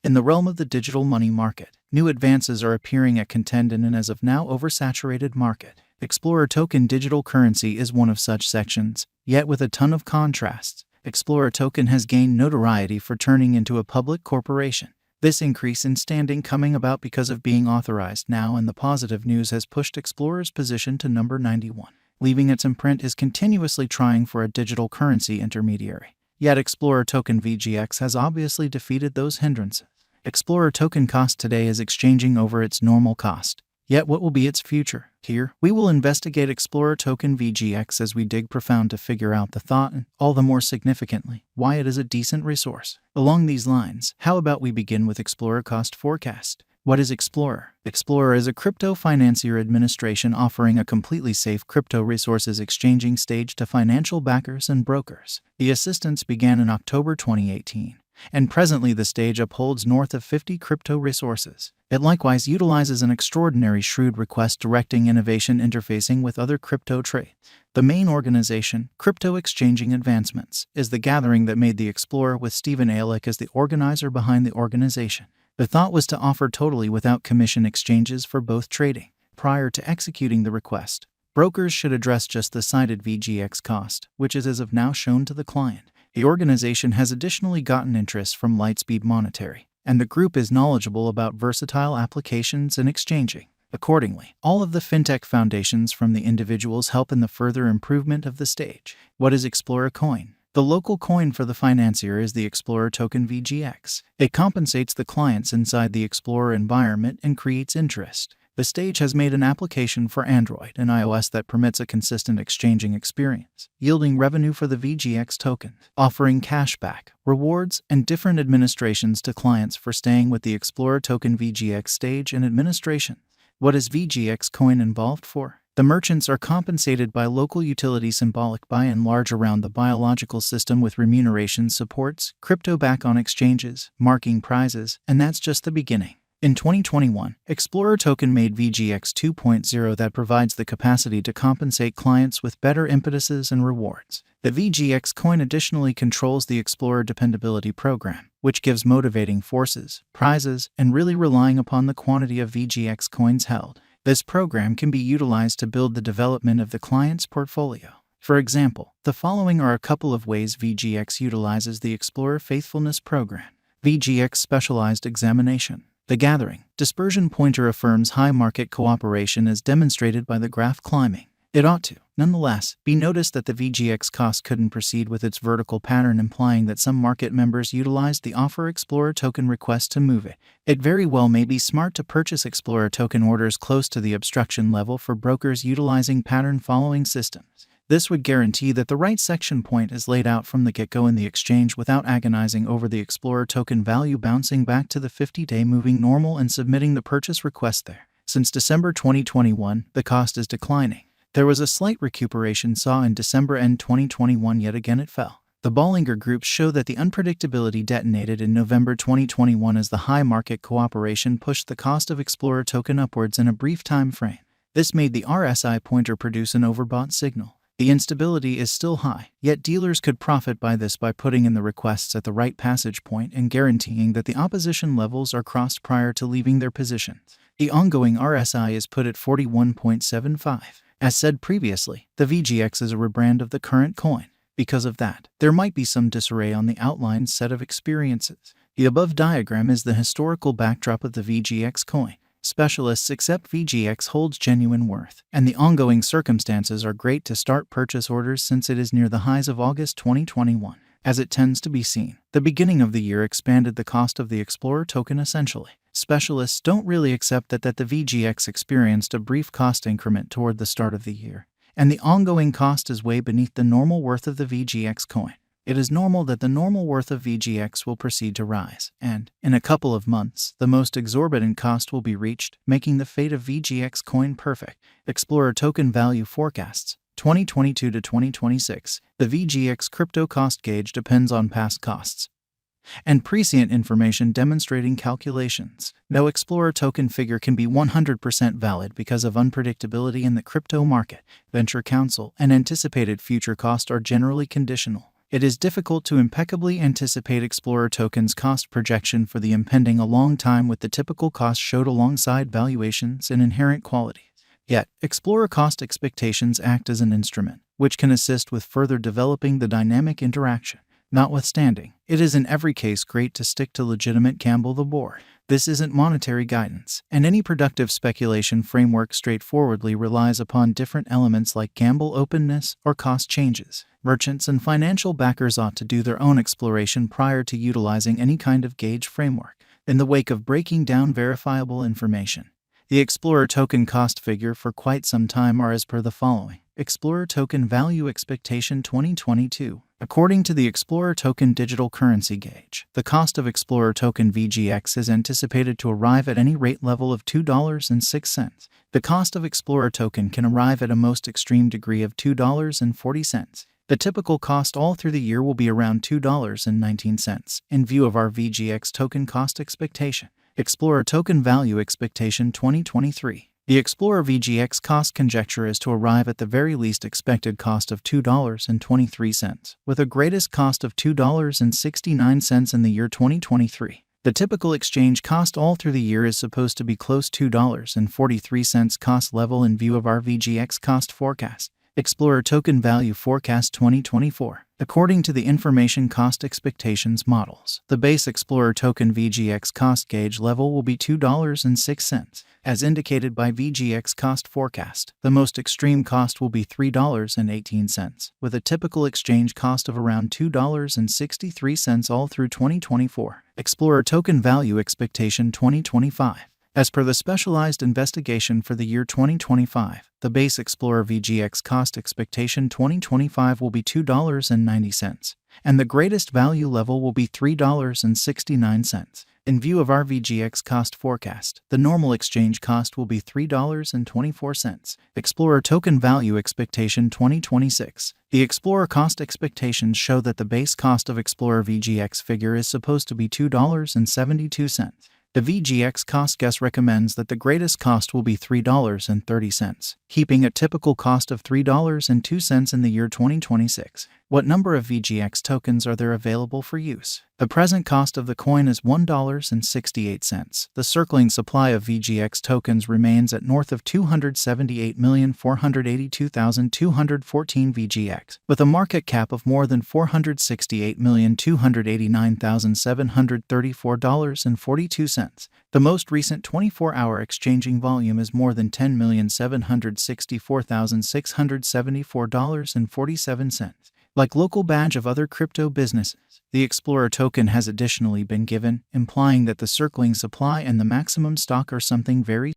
In the realm of the digital money market, new advances are appearing at contend in an as of now oversaturated market. Explorer token digital currency is one of such sections, yet with a ton of contrasts. Explorer token has gained notoriety for turning into a public corporation. This increase in standing coming about because of being authorized now, and the positive news has pushed Explorer's position to number 91. Leaving its imprint is continuously trying for a digital currency intermediary. Yet Explorer token VGX has obviously defeated those hindrances. Explorer token cost today is exchanging over its normal cost. Yet what will be its future? Here, we will investigate Explorer token VGX as we dig profound to figure out the thought and, all the more significantly, why it is a decent resource. Along these lines, how about we begin with Explorer cost forecast? What is Explorer? Explorer is a crypto financier administration offering a completely safe crypto resources exchanging stage to financial backers and brokers. The assistance began in October 2018. And presently the stage upholds north of 50 crypto resources. It likewise utilizes an extraordinary shrewd request directing innovation interfacing with other crypto trades. The main organization, Crypto Exchanging Advancements, is the gathering that made the Explorer with Stephen Alick as the organizer behind the organization. The thought was to offer totally without commission exchanges for both trading. Prior to executing the request, brokers should address just the cited VGX cost, which is as of now shown to the client. The organization has additionally gotten interest from Lightspeed Monetary, and the group is knowledgeable about versatile applications and exchanging. Accordingly, all of the fintech foundations from the individuals help in the further improvement of the stage. What is Explorer Coin? The local coin for the financier is the Explorer token VGX. It compensates the clients inside the Explorer environment and creates interest. The stage has made an application for Android and iOS that permits a consistent exchanging experience, yielding revenue for the VGX token, offering cashback, rewards, and different administrations to clients for staying with the Explorer token VGX stage and administration. What is VGX coin involved for? The merchants are compensated by local utility symbolic by and large around the biological system with remuneration supports, crypto back on exchanges, marking prizes, and that's just the beginning. In 2021, Explorer token made VGX 2.0 that provides the capacity to compensate clients with better impetuses and rewards. The VGX coin additionally controls the Explorer dependability program, which gives motivating forces, prizes, and really relying upon the quantity of VGX coins held. This program can be utilized to build the development of the client's portfolio. For example, the following are a couple of ways VGX utilizes the Explorer Faithfulness Program. VGX Specialized Examination. The gathering, dispersion pointer affirms high market cooperation as demonstrated by the graph climbing. It ought to, nonetheless, be noticed that the VGX cost couldn't proceed with its vertical pattern, implying that some market members utilized the offer Explorer token request to move it. It very well may be smart to purchase Explorer token orders close to the obstruction level for brokers utilizing pattern following systems. This would guarantee that the right section point is laid out from the get-go in the exchange without agonizing over the Explorer token value bouncing back to the 50-day moving normal and submitting the purchase request there. Since December 2021, the cost is declining. There was a slight recuperation saw in December end 2021, yet again it fell. The Bollinger Groups show that the unpredictability detonated in November 2021 as the high market cooperation pushed the cost of Explorer token upwards in a brief time frame. This made the RSI pointer produce an overbought signal. The instability is still high, yet dealers could profit by this by putting in the requests at the right passage point and guaranteeing that the opposition levels are crossed prior to leaving their positions. The ongoing RSI is put at 41.75. As said previously, the VGX is a rebrand of the current coin. Because of that, there might be some disarray on the outlined set of experiences. The above diagram is the historical backdrop of the VGX coin. Specialists accept VGX holds genuine worth, and the ongoing circumstances are great to start purchase orders since it is near the highs of August 2021. As it tends to be seen, the beginning of the year expanded the cost of the Explorer token essentially. Specialists don't really accept that the VGX experienced a brief cost increment toward the start of the year, and the ongoing cost is way beneath the normal worth of the VGX coin. It is normal that the normal worth of VGX will proceed to rise, and, in a couple of months, the most exorbitant cost will be reached, making the fate of VGX coin perfect. Explorer token value forecasts. 2022 to 2026. The VGX crypto cost gauge depends on past costs and prescient information demonstrating calculations. No Explorer token figure can be 100% valid because of unpredictability in the crypto market. Venture counsel and anticipated future cost are generally conditional. It is difficult to impeccably anticipate Explorer token's cost projection for the impending a long time with the typical cost showed alongside valuations and inherent quality. Yet, Explorer cost expectations act as an instrument, which can assist with further developing the dynamic interaction. Notwithstanding, it is in every case great to stick to legitimate gamble the board. This isn't monetary guidance, and any productive speculation framework straightforwardly relies upon different elements like gamble openness or cost changes. Merchants and financial backers ought to do their own exploration prior to utilizing any kind of gauge framework. In the wake of breaking down verifiable information, the Explorer token cost figure for quite some time are as per the following. Explorer token value expectation 2022. According to the Explorer token digital currency gauge, the cost of Explorer token VGX is anticipated to arrive at any rate level of $2.06. The cost of Explorer token can arrive at a most extreme degree of $2.40. The typical cost all through the year will be around $2.19, in view of our VGX token cost expectation. Explorer token value expectation 2023. The Explorer VGX cost conjecture is to arrive at the very least expected cost of $2.23, with a greatest cost of $2.69 in the year 2023. The typical exchange cost all through the year is supposed to be close to $2.43 cost level in view of our VGX cost forecast. Explorer token value forecast 2024. According to the information cost expectations models, the base Explorer token VGX cost gauge level will be $2.06. As indicated by VGX cost forecast, the most extreme cost will be $3.18, with a typical exchange cost of around $2.63 all through 2024. Explorer token value expectation 2025. As per the specialized investigation for the year 2025, the base Explorer VGX cost expectation 2025 will be $2.90, and the greatest value level will be $3.69. In view of our VGX cost forecast, the normal exchange cost will be $3.24. Explorer token value expectation 2026. The Explorer cost expectations show that the base cost of Explorer VGX figure is supposed to be $2.72. The VGX cost guess recommends that the greatest cost will be $3.30, keeping a typical cost of $3.02 in the year 2026. What number of VGX tokens are there available for use? The present cost of the coin is $1.68. The circling supply of VGX tokens remains at north of 278,482,214 VGX, with a market cap of more than $468,289,734.42. The most recent 24-hour exchanging volume is more than $10,764,674.47. Like local badge of other crypto businesses, the Explorer token has additionally been given, implying that the circling supply and the maximum stock are something very